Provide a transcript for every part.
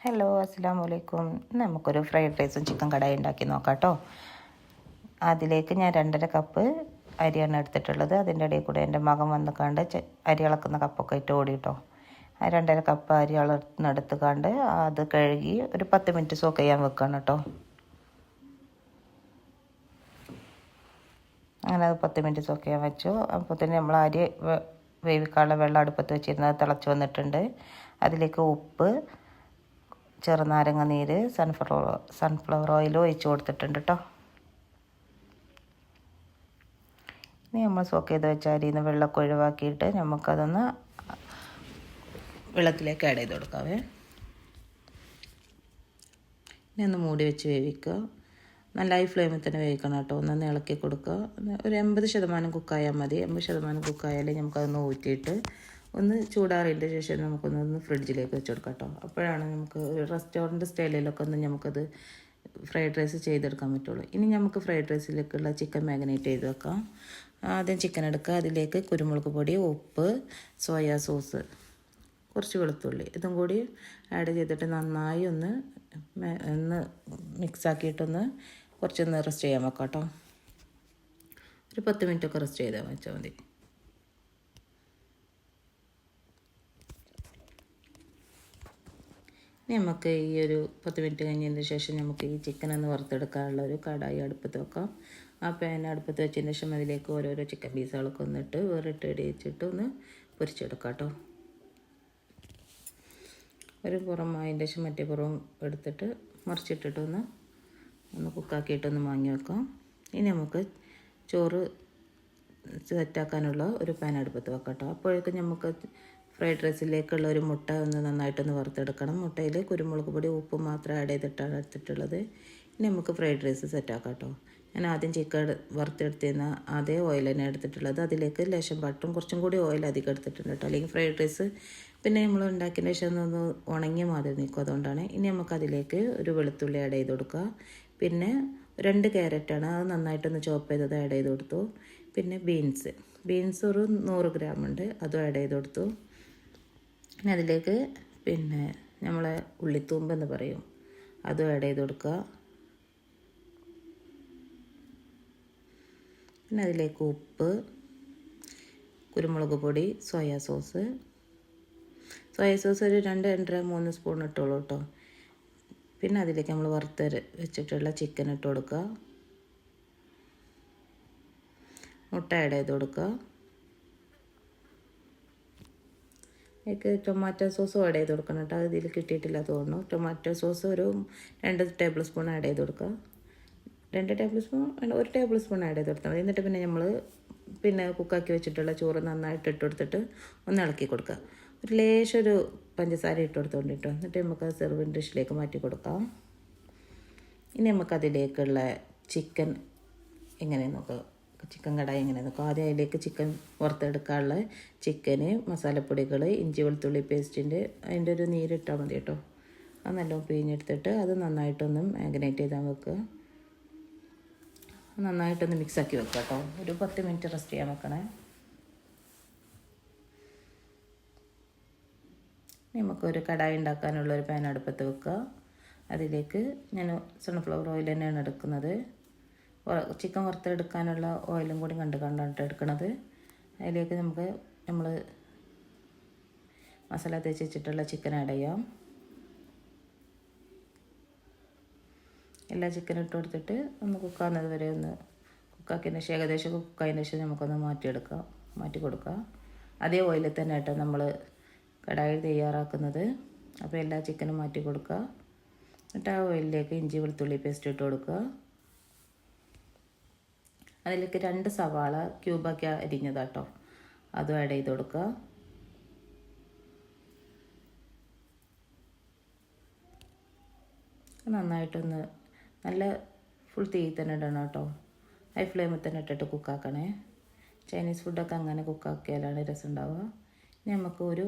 Hello, അസ്സലാമു അലൈക്കും. നമുക്കൊരു ഫ്രൈഡ് റൈസും ചിക്കൻ കടായി ഉണ്ടാക്കി നോക്കാം കേട്ടോ. അതിലേക്ക് ഞാൻ 2.5 കപ്പ് അരിയാണ് എടുത്തിട്ടുള്ളത്. അതിൻ്റെ ഇടയിൽ കൂടെ എൻ്റെ മകൻ വന്നിക്കാണ്ട് അരി ഇളക്കുന്ന കപ്പൊക്കെ ഇട്ട് ഓടി കേട്ടോ. ആ 2.5 കപ്പ് അരി എടുത്തുകാണ്ട് അത് കഴുകി ഒരു 10 മിനിറ്റ് സോക്ക് ചെയ്യാൻ വെക്കണം കേട്ടോ. അങ്ങനെ അത് 10 മിനിറ്റ് സോക്ക് ചെയ്യാൻ വെച്ചു. അപ്പോൾ തന്നെ നമ്മൾ അരി വേവിക്കാനുള്ള വെള്ളം അടുപ്പത്ത് വെച്ചിരുന്നത് തിളച്ച് വന്നിട്ടുണ്ട്. അതിലേക്ക് ഉപ്പ്, ചെറുനാരങ്ങ നീര്, സൺഫ്ലവർ ഓയിൽ ഒഴിച്ച് കൊടുത്തിട്ടുണ്ട് കേട്ടോ. ഇനി നമ്മൾ സോക്ക് ചെയ്ത് വെച്ച അരിയിൽ നിന്ന് വെള്ളമൊക്കെ ഒഴിവാക്കിയിട്ട് നമുക്കതൊന്ന് വെള്ളത്തിലേക്ക് ആഡ് ചെയ്ത് കൊടുക്കാവേ. ഇനി ഒന്ന് മൂടി വെച്ച് വേവിക്കുക. നല്ല ഹൈ ഫ്ലെയിമിൽ തന്നെ വേവിക്കണം കേട്ടോ. ഒന്ന് ഇളക്കി കൊടുക്കുക. ഒരു 80% കുക്കായാൽ മതി. 80% കുക്കായാലേ നമുക്കതൊന്ന് ഊറ്റിയിട്ട് ഒന്ന് ചൂടാറിയതിൻ്റെ ശേഷം നമുക്കൊന്ന് ഫ്രിഡ്ജിലേക്ക് വെച്ച് കൊടുക്കാം കേട്ടോ. അപ്പോഴാണ് നമുക്ക് ഒരു റെസ്റ്റോറൻറ്റ് സ്റ്റൈലിലൊക്കെ ഒന്ന് നമുക്കത് ഫ്രൈഡ് റൈസ് ചെയ്തെടുക്കാൻ പറ്റുള്ളൂ. ഇനി നമുക്ക് ഫ്രൈഡ് റൈസിലേക്കുള്ള ചിക്കൻ മാഗ്നേറ്റ് ചെയ്ത് വെക്കാം. ആദ്യം ചിക്കൻ എടുക്കുക. അതിലേക്ക് കുരുമുളക് പൊടി, ഉപ്പ്, സോയാ സോസ്, കുറച്ച് വെളുത്തുള്ളി ഇതും കൂടി ആഡ് ചെയ്തിട്ട് നന്നായി ഒന്ന് മിക്സാക്കിയിട്ടൊന്ന് കുറച്ചൊന്ന് റെസ്റ്റ് ചെയ്യാൻ വെക്കാം കേട്ടോ. ഒരു 10 മിനിറ്റൊക്കെ റെസ്റ്റ് ചെയ്താൽ വെച്ചാൽ മതി. ഇനി നമുക്ക് ഈ ഒരു 10 മിനിറ്റ് കഴിഞ്ഞതിന് ശേഷം നമുക്ക് ഈ ചിക്കൻ ഒന്ന് വറുത്തെടുക്കാനുള്ള ഒരു കടായി അടുപ്പത്ത് വെക്കാം. ആ പാൻ അടുപ്പത്ത് വെച്ചതിന് ശേഷം അതിലേക്ക് ഓരോരോ ചിക്കൻ പീസുകളൊക്കെ ഒന്നിട്ട് വേറിട്ട് ഇടിച്ചിട്ട് ഒന്ന് പൊരിച്ചെടുക്കാം കേട്ടോ. ഒരു പുറം അതിൻ്റെ ശേഷം മറ്റേ പുറം എടുത്തിട്ട് മറിച്ചിട്ടിട്ടൊന്ന് കുക്കാക്കിയിട്ടൊന്ന് വാങ്ങി വെക്കാം. ഇനി നമുക്ക് ചോറ് സെറ്റാക്കാനുള്ള ഒരു പാൻ അടുപ്പത്ത് വെക്കാം കേട്ടോ. അപ്പോഴേക്കും നമുക്ക് ഫ്രൈഡ് റൈസിലേക്കുള്ള ഒരു മുട്ട ഒന്ന് നന്നായിട്ടൊന്ന് വറുത്തെടുക്കണം. മുട്ടയിൽ കുരുമുളക് പൊടി, ഉപ്പ് മാത്രം ആഡ് ചെയ്തിട്ടാണ് എടുത്തിട്ടുള്ളത്. ഇനി നമുക്ക് ഫ്രൈഡ് റൈസ് സെറ്റാക്കാം കേട്ടോ. ഞാൻ ആദ്യം ചിക്കൻ വറുത്തെടുത്തിരുന്ന അതേ ഓയിൽ തന്നെ എടുത്തിട്ടുള്ളത്. അതിലേക്ക് ലേശം ബട്ടറും കുറച്ചും കൂടി ഓയിൽ അധികം എടുത്തിട്ടുണ്ട് കേട്ടോ. അല്ലെങ്കിൽ ഫ്രൈഡ് റൈസ് പിന്നെ നമ്മൾ ഉണ്ടാക്കിയതിന് ശേഷം ഒന്ന് ഉണങ്ങിയ മാതിരി നിൽക്കും. അതുകൊണ്ടാണ്. ഇനി നമുക്ക് അതിലേക്ക് ഒരു വെളുത്തുള്ളി ആഡ് ചെയ്ത് കൊടുക്കുക. പിന്നെ 2 ക്യാരറ്റാണ്, അത് നന്നായിട്ടൊന്ന് ചോപ്പ് ചെയ്തത് ആഡ് ചെയ്ത് കൊടുത്തു. പിന്നെ ബീൻസ് ഒരു 100 ഗ്രാം ഉണ്ട്, അതും ആഡ് ചെയ്ത് കൊടുത്തു. പിന്നെ അതിലേക്ക് പിന്നെ നമ്മളെ ഉള്ളിത്തൂമ്പ് എന്ന് പറയും, അതും ആഡ് ചെയ്ത് കൊടുക്കുക. പിന്നെ അതിലേക്ക് ഉപ്പ്, കുരുമുളക് പൊടി, സോയാ സോസ് ഒരു 2-2.5-3 സ്പൂൺ ഇട്ടോളൂ കേട്ടോ. പിന്നെ അതിലേക്ക് നമ്മൾ വറുത്ത് വെച്ചിട്ടുള്ള ചിക്കൻ ഇട്ട് കൊടുക്കുക. മുട്ട ആഡ് ചെയ്ത് കൊടുക്കുക. എനിക്ക് ടൊമാറ്റോ സോസും ആഡ് ചെയ്ത് കൊടുക്കണം കേട്ടോ. അത് ഇതിൽ കിട്ടിയിട്ടില്ല തോന്നുന്നു. ടൊമാറ്റോ സോസ് ഒരു 2 ടേബിൾ സ്പൂൺ ആഡ് ചെയ്ത് കൊടുക്കുക. 1 ടേബിൾ സ്പൂൺ ആഡ് ചെയ്ത് കൊടുത്താൽ മതി. എന്നിട്ട് പിന്നെ നമ്മൾ കുക്കാക്കി വെച്ചിട്ടുള്ള ചോറ് നന്നായിട്ട് ഇട്ട് കൊടുത്തിട്ട് ഒന്ന് ഇളക്കി കൊടുക്കുക. ഒരു ലേശം പഞ്ചസാര ഇട്ട് കൊടുത്തോണ്ട് കേട്ടോ. എന്നിട്ട് നമുക്ക് സെർവിങ് ഡിഷിലേക്ക് മാറ്റി കൊടുക്കാം. ഇനി നമുക്കതിലേക്കുള്ള ചിക്കൻ എങ്ങനെ നോക്കാം, ചിക്കൻ കടായി എങ്ങനെ നോക്കാം. ആദ്യം അതിലേക്ക് ചിക്കൻ വറുത്തെടുക്കാനുള്ള ചിക്കന്, മസാലപ്പൊടികൾ, ഇഞ്ചി വെളുത്തുള്ളി പേസ്റ്റിൻ്റെ അതിൻ്റെ ഒരു നീരിട്ടാൽ മതി കേട്ടോ. അത് നല്ലോണം പിഴിഞ്ഞെടുത്തിട്ട് അത് നന്നായിട്ടൊന്ന് മാഗ്നേറ്റ് ചെയ്താൽ വെക്കുക. നന്നായിട്ടൊന്ന് മിക്സാക്കി വെക്കുക കേട്ടോ. ഒരു 10 മിനിറ്റ് റെസ്റ്റ് ചെയ്യാൻ വെക്കണേ. നമുക്കൊരു കടായി ഉണ്ടാക്കാനുള്ള ഒരു പാൻ അടുപ്പത്ത് വെക്കുക. അതിലേക്ക് ഞാൻ സൺഫ്ലവർ ഓയിൽ തന്നെയാണ് എടുക്കുന്നത്. ചിക്കൻ വറുത്തെടുക്കാനുള്ള ഓയിലും കൂടി കണ്ടാണ് എടുക്കുന്നത്. അതിലേക്ക് നമ്മൾ മസാല തേച്ച് വെച്ചിട്ടുള്ള ചിക്കൻ ആഡ് ചെയ്യാം. എല്ലാ ചിക്കനും ഇട്ട് കൊടുത്തിട്ട് ഒന്ന് കുക്കാകുന്നത് വരെ ഒന്ന് കുക്കാക്കിയതിന് ശേഷം ഏകദേശം കുക്കായതിന് ശേഷം നമുക്കൊന്ന് മാറ്റി കൊടുക്കുക. അതേ ഓയിലിൽ തന്നെ ആയിട്ട് നമ്മൾ കടായി തയ്യാറാക്കുന്നത്. അപ്പോൾ എല്ലാ ചിക്കനും മാറ്റി കൊടുക്കുക. എന്നിട്ട് ആ ഓയിലിലേക്ക് ഇഞ്ചി വെളുത്തുള്ളി പേസ്റ്റ് ഇട്ട് കൊടുക്കുക. അതിലേക്ക് 2 സവാള ക്യൂബാക്കി അരിഞ്ഞതാട്ടോ, അതും ആഡ് ചെയ്ത് കൊടുക്കുക. നന്നായിട്ടൊന്ന് നല്ല ഫുൾ തീ തന്നെ ഇടണം കേട്ടോ. ഹൈ ഫ്ലെയിമിൽ തന്നെ ഇട്ടിട്ട് കുക്കാക്കണേ. ചൈനീസ് ഫുഡൊക്കെ അങ്ങനെ കുക്കാക്കിയാലാണ് രസം ഉണ്ടാവുക. ഇനി നമുക്ക് ഒരു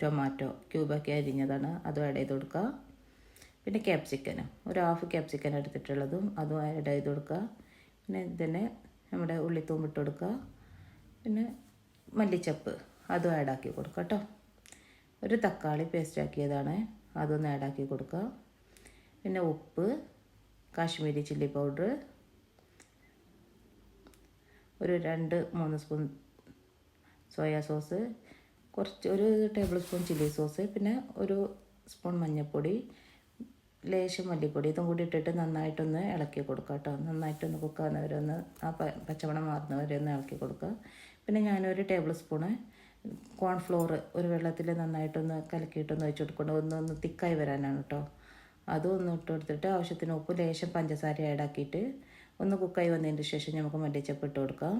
ടൊമാറ്റോ ക്യൂബാക്കി അരിഞ്ഞതാണ്, അതും ആഡ് ചെയ്ത് കൊടുക്കുക. പിന്നെ ക്യാപ്സിക്കനും ഒരു 1/2 ക്യാപ്സിക്കൻ എടുത്തിട്ടുള്ളതും അതും ആഡ് ചെയ്ത് കൊടുക്കുക. പിന്നെ ഇതിനെ നമ്മുടെ ഉള്ളിത്തൂമ്പ് ഇട്ട് കൊടുക്കുക. പിന്നെ മല്ലിച്ചപ്പ് അതും ആഡാക്കി കൊടുക്കുക കേട്ടോ. ഒരു തക്കാളി പേസ്റ്റ് ആക്കിയതാണ്, അതൊന്ന് ആഡാക്കി കൊടുക്കുക. പിന്നെ ഉപ്പ്, കാശ്മീരി ചില്ലി പൗഡർ, ഒരു 2-3 സ്പൂൺ സോയാ സോസ്, ഒരു ടേബിൾ സ്പൂൺ ചില്ലി സോസ്, പിന്നെ ഒരു സ്പൂൺ മഞ്ഞൾപ്പൊടി, ലേശം മല്ലിപ്പൊടി, ഇതും കൂടി ഇട്ടിട്ട് നന്നായിട്ടൊന്ന് ഇളക്കി കൊടുക്കുക കേട്ടോ. നന്നായിട്ടൊന്ന് കുക്കാകുന്നവരെ ഒന്ന് ആ പച്ചമണം മാറുന്നവരെ ഒന്ന് ഇളക്കി കൊടുക്കുക. പിന്നെ ഞാനൊരു ടേബിൾ സ്പൂണ് കോൺഫ്ലോർ ഒരു വെള്ളത്തിൽ നന്നായിട്ടൊന്ന് കലക്കിയിട്ടൊന്ന് ഒഴിച്ച് കൊടുക്കണം. ഒന്ന് തിക്കായി വരാനാണ് കേട്ടോ. അതും ഒന്ന് ഇട്ട് കൊടുത്തിട്ട് ആവശ്യത്തിന് ഉപ്പ്, ലേശം പഞ്ചസാര ആഡാക്കിയിട്ട് ഒന്ന് കുക്കായി വന്നതിന് ശേഷം നമുക്ക് മല്ലിച്ചപ്പ് ഇട്ട് കൊടുക്കാം.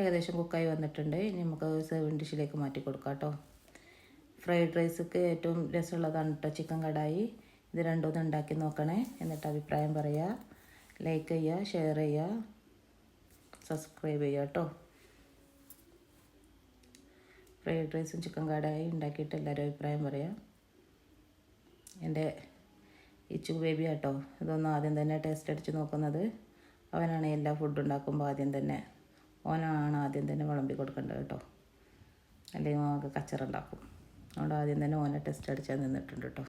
ഏകദേശം കുക്കായി വന്നിട്ടുണ്ട്. ഇനി നമുക്ക് സെർവിങ് ഡിഷിലേക്ക് മാറ്റി കൊടുക്കാം കേട്ടോ. ഫ്രൈഡ് റൈസൊക്കെ ഏറ്റവും രസമുള്ളതാണ് കേട്ടോ ചിക്കൻ കടായി. ഇത് രണ്ടും ഉണ്ടാക്കി നോക്കണേ. എന്നിട്ട് അഭിപ്രായം പറയുക, ലൈക്ക് ചെയ്യുക, ഷെയർ ചെയ്യുക, സബ്സ്ക്രൈബ് ചെയ്യുക കേട്ടോ. ഫ്രൈഡ് റൈസും ചിക്കൻ കടായി ഉണ്ടാക്കിയിട്ട് എല്ലാവരും അഭിപ്രായം പറയുക. എൻ്റെ ഇച്ചു ബേബി കേട്ടോ ഇതൊന്നും ആദ്യം തന്നെ ടേസ്റ്റ് അടിച്ച് നോക്കുന്നത്. അവനാണ് എല്ലാ ഫുഡ് ഉണ്ടാക്കുമ്പോൾ ഓനാണ് ആദ്യം തന്നെ വിളമ്പി കൊടുക്കേണ്ടത് കേട്ടോ. അല്ലെങ്കിൽ ഓനൊക്കെ കച്ചറുണ്ടാക്കും. അതുകൊണ്ട് ആദ്യം തന്നെ ഓനെ ടെസ്റ്റ് അടിച്ചാൽ നിന്നിട്ടുണ്ട് കേട്ടോ.